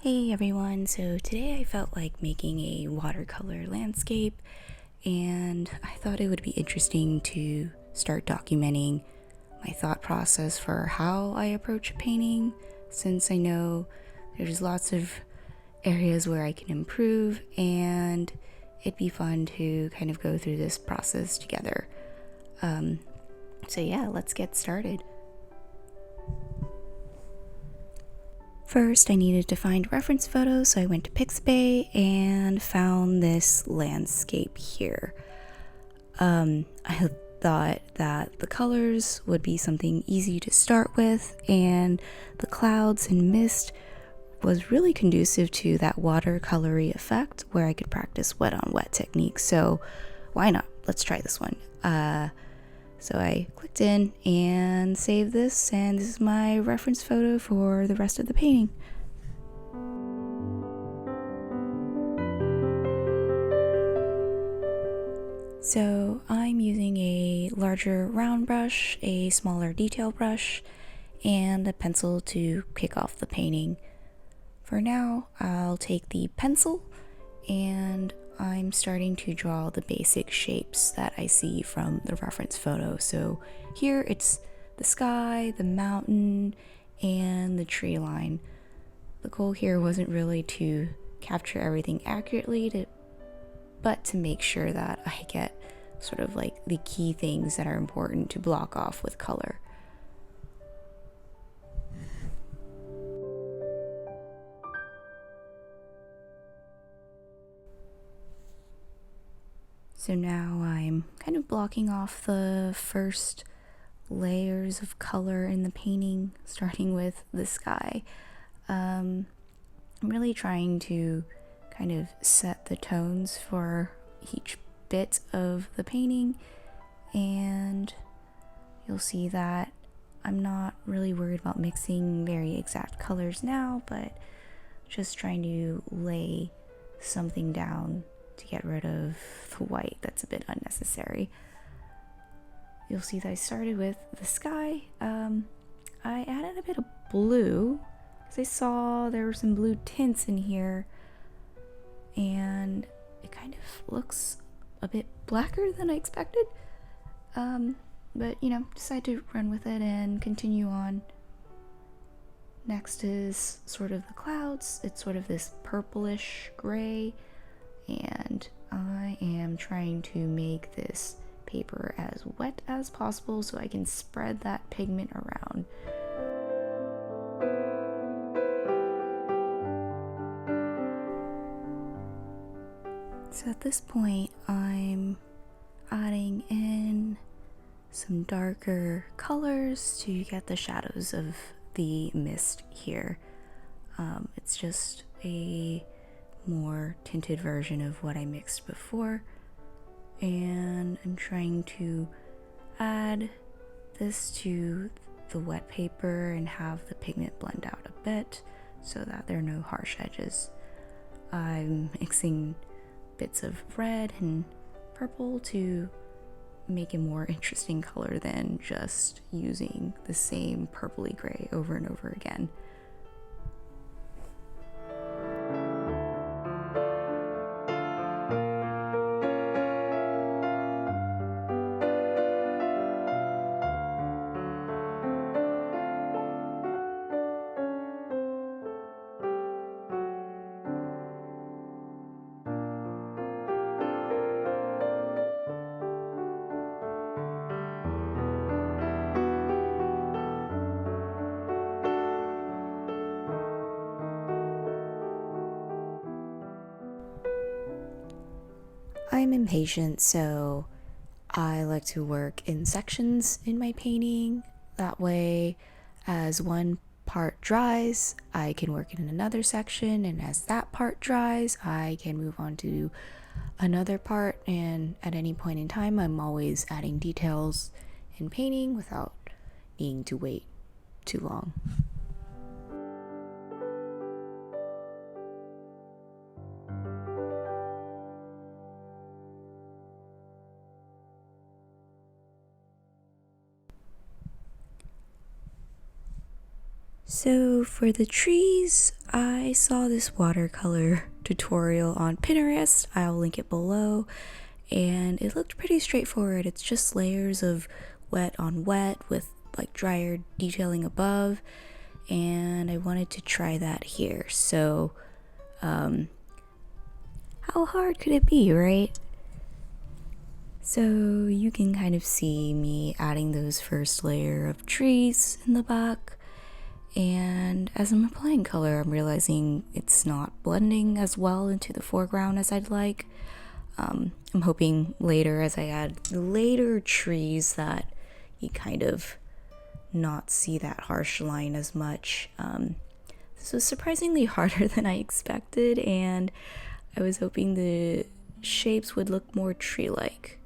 Hey everyone, so today I felt like making a watercolor landscape and I thought it would be interesting to start documenting my thought process for how I approach a painting, since I know there's lots of areas where I can improve and it'd be fun to kind of go through this process together. So yeah, let's get started. First, I needed to find reference photos, so I went to Pixabay and found this landscape here. I thought that the colors would be something easy to start with, and the clouds and mist was really conducive to that watercolory effect where I could practice wet on wet techniques. So why not? Let's try this one. So I clicked in and saved this, and this is my reference photo for the rest of the painting. So I'm using a larger round brush, a smaller detail brush, and a pencil to kick off the painting. For now, I'll take the pencil and I'm starting to draw the basic shapes that I see from the reference photo. So here it's the sky, the mountain, and the tree line. The goal here wasn't really to capture everything accurately, but to make sure that I get sort of like the key things that are important to block off with color. So now I'm kind of blocking off the first layers of color in the painting, starting with the sky. I'm really trying to kind of set the tones for each bit of the painting, and you'll see that I'm not really worried about mixing very exact colors now, but just trying to lay something down to get rid of the white that's a bit unnecessary. You'll see that I started with the sky. I added a bit of blue because I saw there were some blue tints in here and it kind of looks a bit blacker than I expected. But decide to run with it and continue on. Next is sort of the clouds. It's sort of this purplish gray, and I am trying to make this paper as wet as possible so I can spread that pigment around. So at this point, I'm adding in some darker colors to get the shadows of the mist here. It's just a more tinted version of what I mixed before, and I'm trying to add this to the wet paper and have the pigment blend out a bit so that there are no harsh edges. I'm mixing bits of red and purple to make a more interesting color than just using the same purpley gray over and over again. I'm impatient, so I like to work in sections in my painting. That way, as one part dries, I can work in another section, and as that part dries, I can move on to another part, and at any point in time, I'm always adding details in painting without needing to wait too long. So for the trees, I saw this watercolor tutorial on Pinterest. I'll link it below. And it looked pretty straightforward. It's just layers of wet on wet with like drier detailing above. And I wanted to try that here. So, how hard could it be, right? So you can kind of see me adding those first layer of trees in the back. And as I'm applying color, I'm realizing it's not blending as well into the foreground as I'd like. I'm hoping later, as I add later trees, that you kind of not see that harsh line as much. This was surprisingly harder than I expected, and I was hoping the shapes would look more tree-like.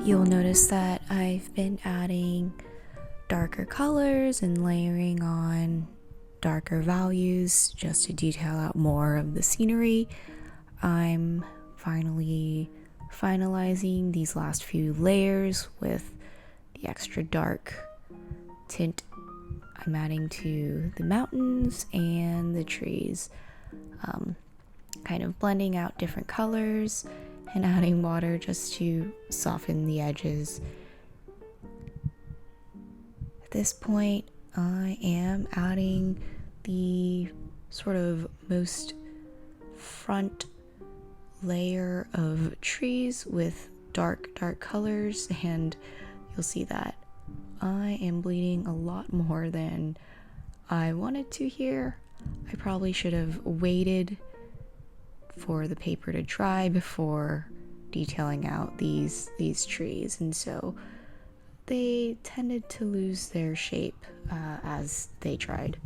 You'll notice that I've been adding darker colors and layering on darker values just to detail out more of the scenery. I'm finally finalizing these last few layers with the extra dark tint I'm adding to the mountains and the trees, kind of blending out different colors and adding water just to soften the edges. At this point, I am adding the sort of most front layer of trees with dark colors, and you'll see that I am bleeding a lot more than I wanted to here. I probably should have waited for the paper to dry before detailing out these trees, and so they tended to lose their shape as they dried.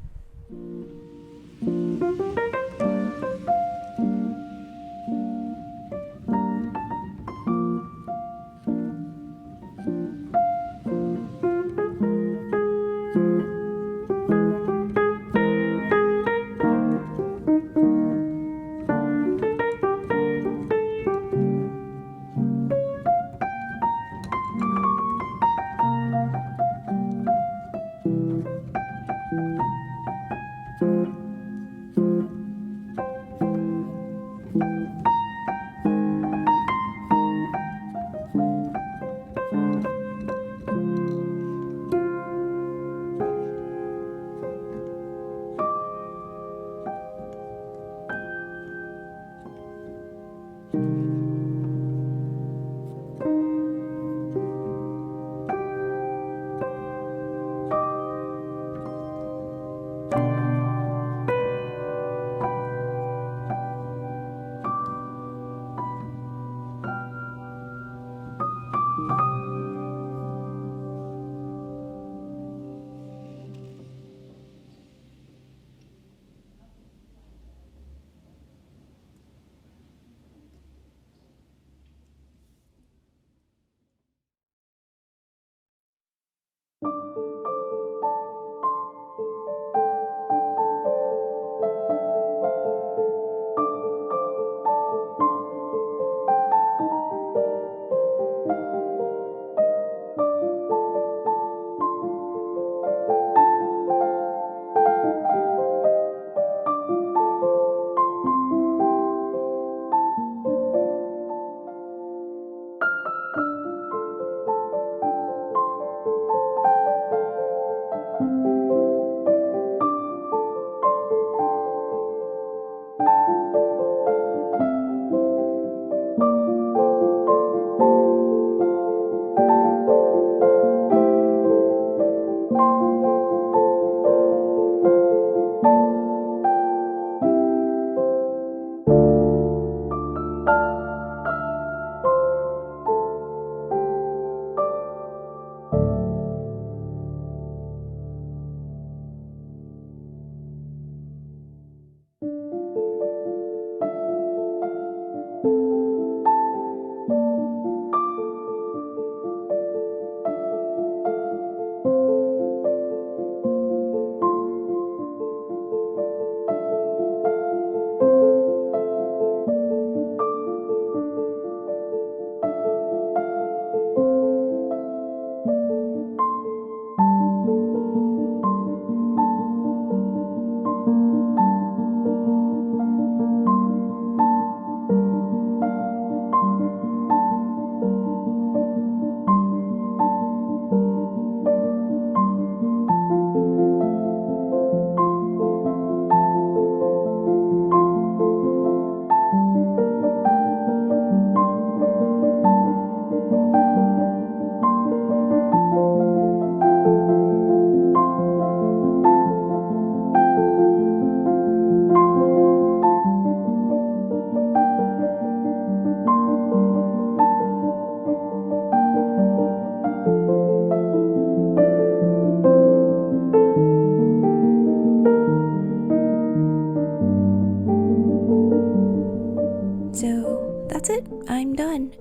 I'm done.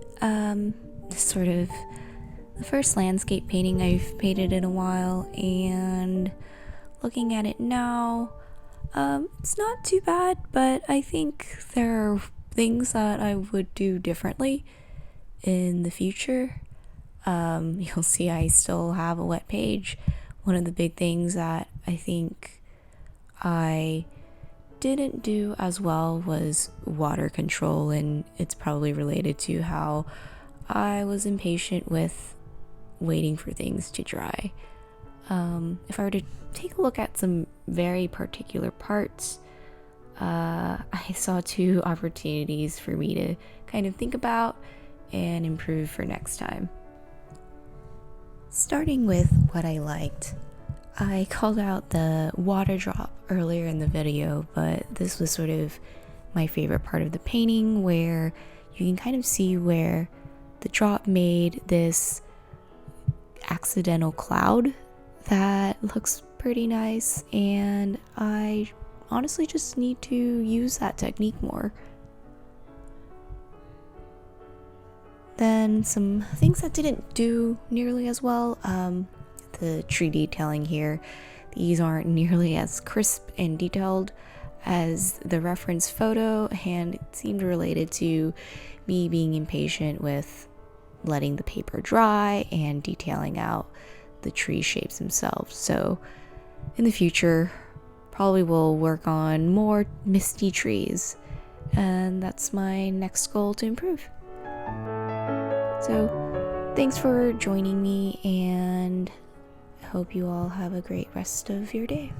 This is sort of the first landscape painting I've painted in a while, and looking at it now, it's not too bad, but I think there are things that I would do differently in the future. You'll see I still have a wet page. One of the big things that I think I didn't do as well was water control, and it's probably related to how I was impatient with waiting for things to dry. If I were to take a look at some very particular parts, I saw two opportunities for me to kind of think about and improve for next time. Starting with what I liked, I called out the water drop earlier in the video, but this was sort of my favorite part of the painting, where you can kind of see where the drop made this accidental cloud that looks pretty nice, and I honestly just need to use that technique more. Then some things that didn't do nearly as well, the tree detailing here. These aren't nearly as crisp and detailed as the reference photo, and it seemed related to me being impatient with letting the paper dry and detailing out the tree shapes themselves. So in the future, probably will work on more misty trees, and that's my next goal to improve. So thanks for joining me, and I hope you all have a great rest of your day.